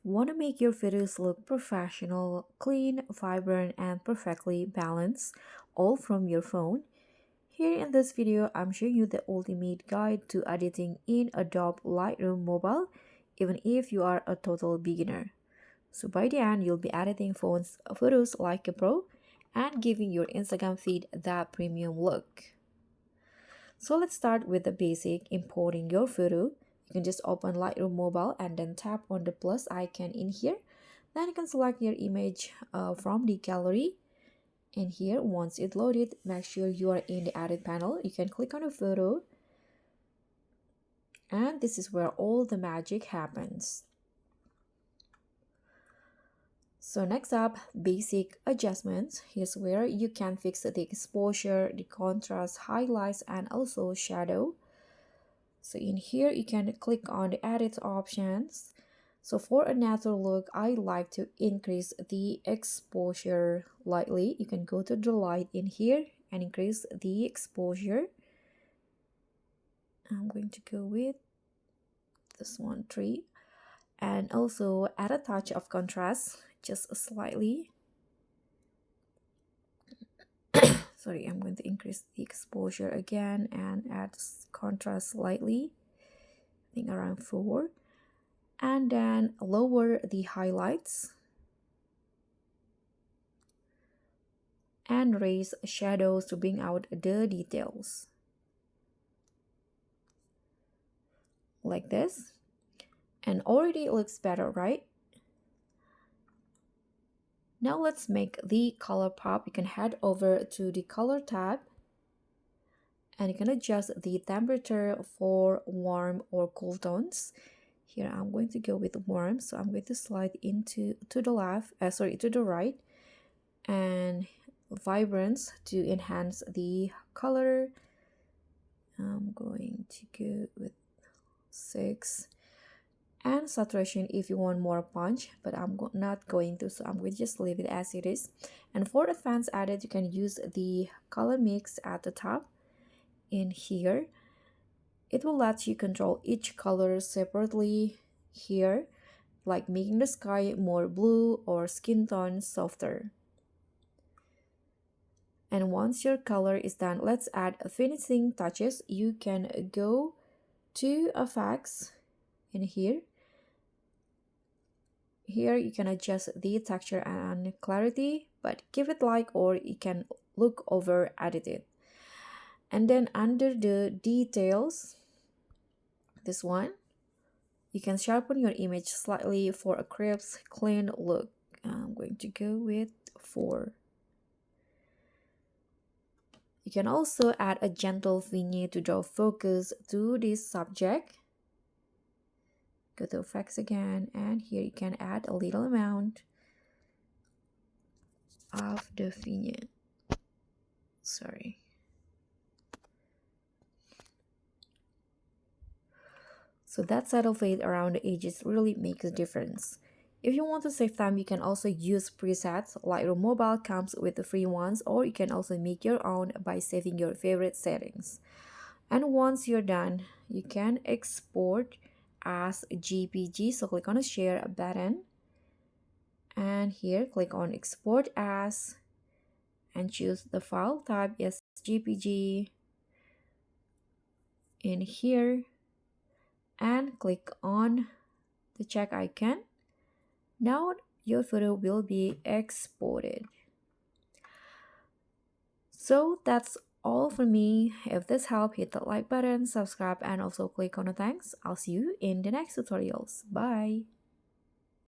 Want to make your photos look professional, clean, vibrant, and perfectly balanced, all from your phone? Here in this video, I'm showing you the ultimate guide to editing in Adobe Lightroom Mobile, even if you are a total beginner. So by the end, you'll be editing photos like a pro and giving your Instagram feed that premium look. So let's start with the basic: importing your photo. You can just open Lightroom Mobile and then tap on the plus icon in here. Then you can select your image from the gallery. And here, once it's loaded, make sure you are in the edit panel. You can click on a photo. And this is where all the magic happens. So next up, basic adjustments. Here's where you can fix the exposure, the contrast, highlights, and also shadow. So in here, you can click on the edit options. So for a natural look, I like to increase the exposure lightly. You can go to the light in here and increase the exposure. I'm going to go with this one, 3. And also add a touch of contrast, just slightly. Sorry, I'm going to increase the exposure again and add contrast slightly, I think around 4. And then lower the highlights and raise shadows to bring out the details. Like this. And already it looks better, right? Now let's make the color pop. You can head over to the color tab and you can adjust the temperature for warm or cool tones. Here I'm going to go with warm, so I'm going to slide to the right, and vibrance to enhance the color. I'm going to go with 6. And saturation if you want more punch, but I'm not going to, so I'm going to just leave it as it is. And for advanced edit, you can use the color mix at the top in here. It will let you control each color separately here, like making the sky more blue or skin tone softer. And once your color is done, let's add finishing touches. You can go to effects in here. Here you can adjust the texture and clarity, but give it like, or you can look over edit it. And then under the details, this one, you can sharpen your image slightly for a crisp, clean look. I'm going to go with 4. You can also add a gentle vignette to draw focus to this subject. Go to effects again, and here you can add a little amount of the vignette. Sorry. So that subtle fade around the edges really makes a difference. If you want to save time, you can also use presets. Lightroom Mobile comes with the free ones, or you can also make your own by saving your favorite settings. And once you're done, you can export as JPG. So click on the share button, and here click on export as, and choose the file type as JPG in here, and click on the check icon. Now your photo will be exported. So that's all for me. If this helped, hit the like button, subscribe, and also click on the thanks. I'll see you in the next tutorials. Bye.